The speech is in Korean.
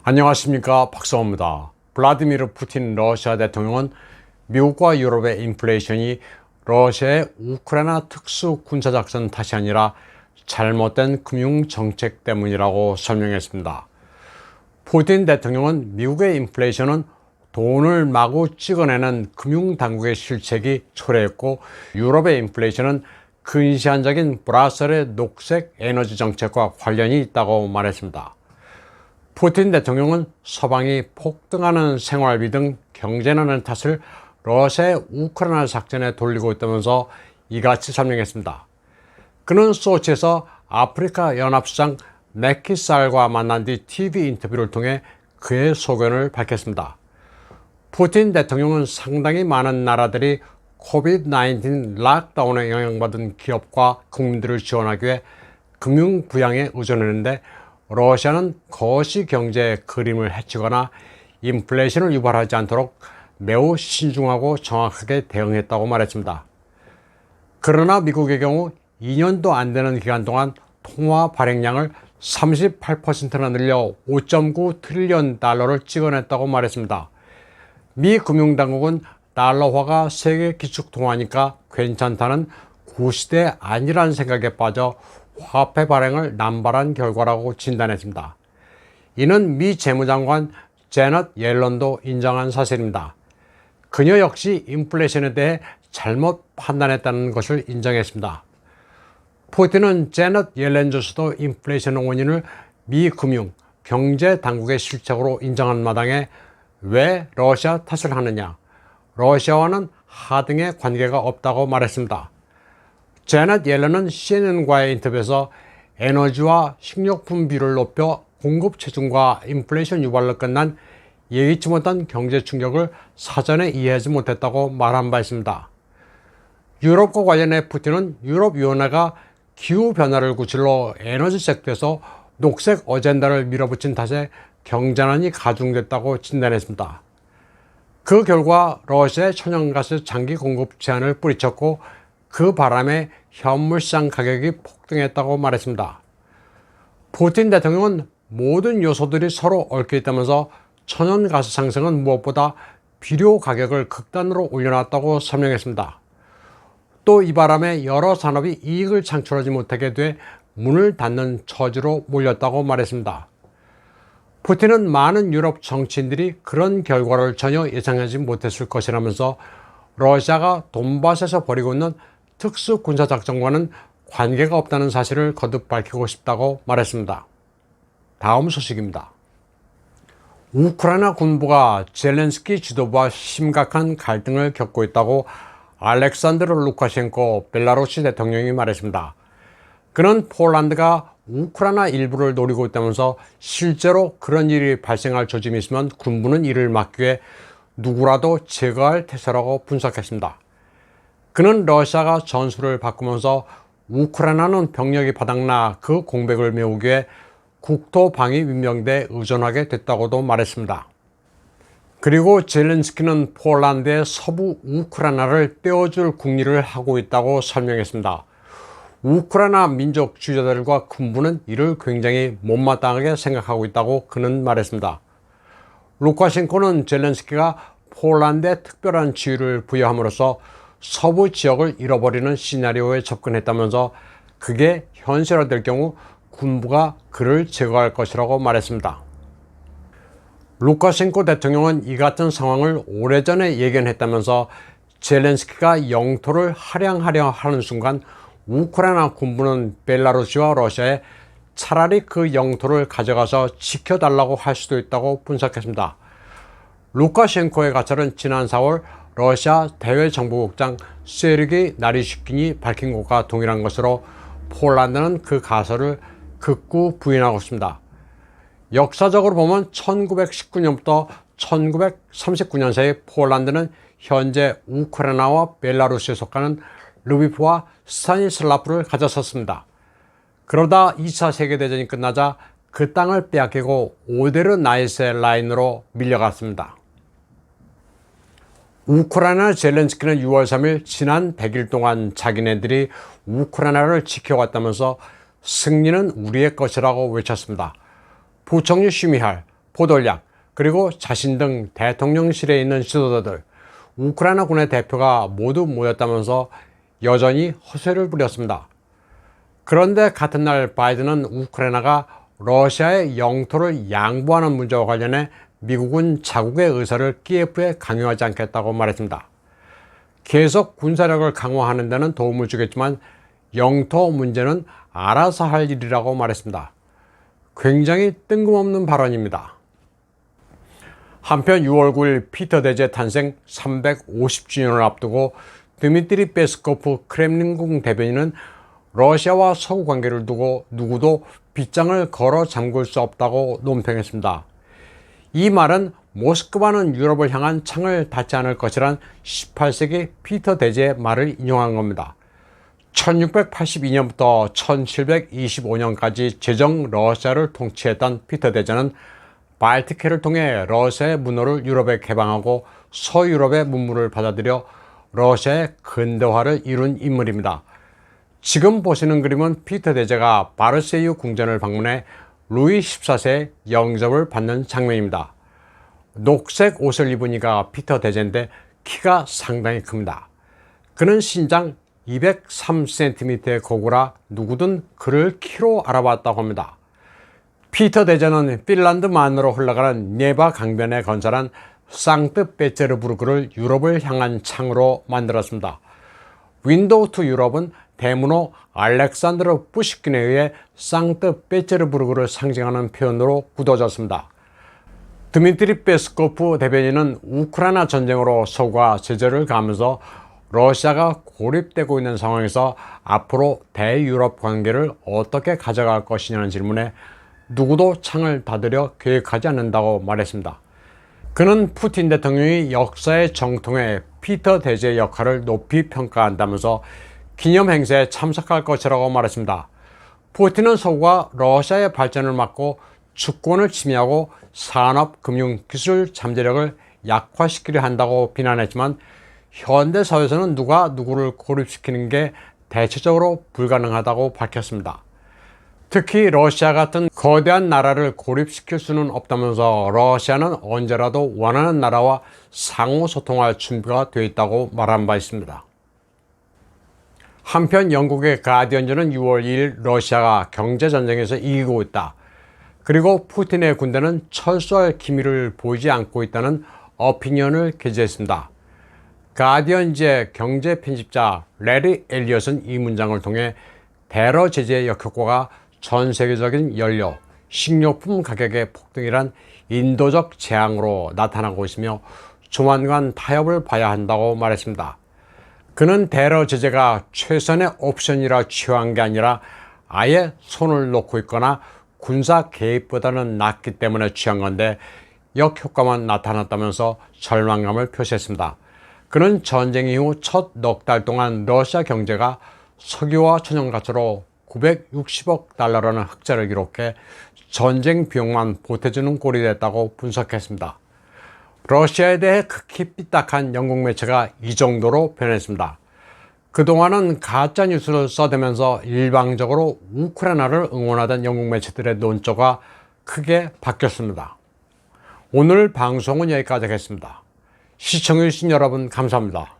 안녕하십니까, 박성호입니다. 블라디미르 푸틴 러시아 대통령은 미국과 유럽의 인플레이션이 러시아의 우크라이나 특수 군사작전 탓이 아니라 잘못된 금융정책 때문이라고 설명했습니다. 푸틴 대통령은 미국의 인플레이션은 돈을 마구 찍어내는 금융당국의 실책이 초래했고, 유럽의 인플레이션은 근시안적인 브라셀의 녹색 에너지 정책과 관련이 있다고 말했습니다. 푸틴 대통령은 서방이 폭등하는 생활비 등 경제난의 탓을 러시아의 우크라이나 작전에 돌리고 있다면서 이같이 설명했습니다. 그는 소치에서 아프리카 연합수장 매키살과 만난 뒤 TV 인터뷰를 통해 그의 소견을 밝혔습니다. 푸틴 대통령은 상당히 많은 나라들이 코비드-19 락다운에 영향받은 기업과 국민들을 지원하기 위해 금융 부양에 의존했는데, 러시아는 거시 경제의 그림을 해치거나 인플레이션을 유발하지 않도록 매우 신중하고 정확하게 대응했다고 말했습니다. 그러나 미국의 경우 2년도 안 되는 기간 동안 통화 발행량을 38%나 늘려 5.9 트릴리언 달러를 찍어냈다고 말했습니다. 미 금융당국은 달러화가 세계 기축통화니까 괜찮다는 구시대 아니라는 생각에 빠져 화폐 발행을 남발한 결과라고 진단했습니다. 이는 미 재무장관 제넛 옐런도 인정한 사실입니다. 그녀 역시 인플레이션에 대해 잘못 판단했다는 것을 인정했습니다. 푸틴은 제넛 옐런 조서도 인플레이션의 원인을 미 금융, 경제 당국의 실책으로 인정한 마당에 왜 러시아 탓을 하느냐, 러시아와는 하등의 관계가 없다고 말했습니다. 제넛 옐런은 CNN과의 인터뷰에서 에너지와 식료품비를 높여 공급 체증과 인플레이션 유발로 끝난 예기치 못한 경제 충격을 사전에 이해하지 못했다고 말한 바 있습니다. 유럽과 관련해 푸틴은 유럽위원회가 기후변화를 구실로 에너지 섹터에서 녹색 어젠다를 밀어붙인 탓에 경제난이 가중됐다고 진단했습니다. 그 결과 러시아의 천연가스 장기 공급 제한을 뿌리쳤고, 그 바람에 현물시장 가격이 폭등했다고 말했습니다. 푸틴 대통령은 모든 요소들이 서로 얽혀 있다면서 천연가스 상승은 무엇보다 비료 가격을 극단으로 올려놨다고 설명했습니다. 또 이 바람에 여러 산업이 이익을 창출하지 못하게 돼 문을 닫는 처지로 몰렸다고 말했습니다. 푸틴은 많은 유럽 정치인들이 그런 결과를 전혀 예상하지 못했을 것이라면서 러시아가 돈바스에서 벌이고 있는 특수 군사작전과는 관계가 없다는 사실을 거듭 밝히고 싶다고 말했습니다. 다음 소식입니다. 우크라이나 군부가 젤렌스키 지도부와 심각한 갈등을 겪고 있다고 알렉산드르 루카셴코 벨라루시 대통령이 말했습니다. 그는 폴란드가 우크라이나 일부를 노리고 있다면서 실제로 그런 일이 발생할 조짐이 있으면 군부는 이를 막기 위해 누구라도 제거할 태세라고 분석했습니다. 그는 러시아가 전술을 바꾸면서 우크라이나는 병력이 바닥나 그 공백을 메우기 위해 국토방위민병대에 의존하게 됐다고도 말했습니다. 그리고 젤렌스키는 폴란드의 서부 우크라이나를 떼어줄 궁리를 하고 있다고 설명했습니다. 우크라이나 민족주의자들과 군부는 이를 굉장히 못마땅하게 생각하고 있다고 그는 말했습니다. 루카셴코는 젤렌스키가 폴란드에 특별한 지위를 부여함으로써 서부 지역을 잃어버리는 시나리오에 접근했다면서 그게 현실화될 경우 군부가 그를 제거할 것이라고 말했습니다. 루카셴코 대통령은 이 같은 상황을 오래전에 예견했다면서 젤렌스키가 영토를 할양하려 하는 순간 우크라이나 군부는 벨라루시와 러시아에 차라리 그 영토를 가져가서 지켜달라고 할 수도 있다고 분석했습니다. 루카셴코의 가설은 지난 4월 러시아 대외정보국장 세르게이 나리슈킨이 밝힌 것과 동일한 것으로 폴란드는 그 가설을 극구 부인하고 있습니다. 역사적으로 보면 1919년부터 1939년 사이 폴란드는 현재 우크라이나와 벨라루시에 속하는 르비프와 스타니슬라프를 가졌었습니다. 그러다 2차 세계대전이 끝나자 그 땅을 빼앗기고 오데르 나이세 라인으로 밀려갔습니다. 우크라이나 젤렌스키는 6월 3일 지난 100일 동안 자기네들이 우크라이나를 지켜왔다면서 승리는 우리의 것이라고 외쳤습니다. 부총리 슈미할, 포돌약, 그리고 자신 등 대통령실에 있는 지도자들, 우크라이나 군의 대표가 모두 모였다면서 여전히 허세를 부렸습니다. 그런데 같은 날 바이든은 우크라이나가 러시아의 영토를 양보하는 문제와 관련해 미국은 자국의 의사를 키예프에 강요하지 않겠다고 말했습니다. 계속 군사력을 강화하는 데는 도움을 주겠지만 영토 문제는 알아서 할 일이라고 말했습니다. 굉장히 뜬금없는 발언입니다. 한편 6월 9일 피터 대제 탄생 350주년을 앞두고 드미트리 페스코프 크렘린궁 대변인은 러시아와 서구 관계를 두고 누구도 빗장을 걸어 잠글 수 없다고 논평했습니다. 이 말은 모스크바는 유럽을 향한 창을 닫지 않을 것이란 18세기 피터 대제의 말을 인용한 겁니다. 1682년부터 1725년까지 제정 러시아를 통치했던 피터 대제는 발트해를 통해 러시아의 문호를 유럽에 개방하고 서유럽의 문물을 받아들여 러시아의 근대화를 이룬 인물입니다. 지금 보시는 그림은 피터 대제가 바르세유 궁전을 방문해 루이 14세의 영접을 받는 장면입니다. 녹색 옷을 입은 이가 피터 대제인데 키가 상당히 큽니다. 그는 신장 203cm의 고구라 누구든 그를 키로 알아봤다고 합니다. 피터 대제는 핀란드만으로 흘러가는 네바 강변에 건설한 상트페테르부르크를 유럽을 향한 창으로 만들었습니다. 윈도우 투 유럽은 대문호 알렉산드르 푸시킨에 의해 상트페테르부르크를 상징하는 표현으로 굳어졌습니다. 드미트리 페스코프 대변인은 우크라이나 전쟁으로 서구가 제재를 가하면서 러시아가 고립되고 있는 상황에서 앞으로 대유럽 관계를 어떻게 가져갈 것이냐는 질문에 누구도 창을 닫으려 계획하지 않는다고 말했습니다. 그는 푸틴 대통령이 역사의 정통에 피터 대제의 역할을 높이 평가한다면서 기념 행사에 참석할 것이라고 말했습니다. 푸틴은 서구가 러시아의 발전을 막고 주권을 침해하고 산업, 금융, 기술 잠재력을 약화시키려 한다고 비난했지만 현대 사회에서는 누가 누구를 고립시키는 게 대체적으로 불가능하다고 밝혔습니다. 특히 러시아 같은 거대한 나라를 고립시킬 수는 없다면서 러시아는 언제라도 원하는 나라와 상호 소통할 준비가 되어 있다고 말한 바 있습니다. 한편 영국의 가디언즈는 6월 2일 러시아가 경제전쟁에서 이기고 있다. 그리고 푸틴의 군대는 철수할 기미를 보이지 않고 있다는 어피니언을 게재했습니다. 가디언즈의 경제 편집자 레리 엘리엇은 이 문장을 통해 대러 제재의 역효과가 전 세계적인 연료, 식료품 가격의 폭등이란 인도적 재앙으로 나타나고 있으며 조만간 타협을 봐야 한다고 말했습니다. 그는 대러 제재가 최선의 옵션이라 취한 게 아니라 아예 손을 놓고 있거나 군사 개입보다는 낫기 때문에 취한 건데 역효과만 나타났다면서 절망감을 표시했습니다. 그는 전쟁 이후 첫 넉 달 동안 러시아 경제가 석유와 천연가스로 960억 달러라는 흑자를 기록해 전쟁 비용만 보태주는 꼴이 됐다고 분석했습니다. 러시아에 대해 극히 삐딱한 영국 매체가 이 정도로 변했습니다. 그동안은 가짜뉴스를 써대면서 일방적으로 우크라이나를 응원하던 영국 매체들의 논조가 크게 바뀌었습니다. 오늘 방송은 여기까지 하겠습니다. 시청해주신 여러분 감사합니다.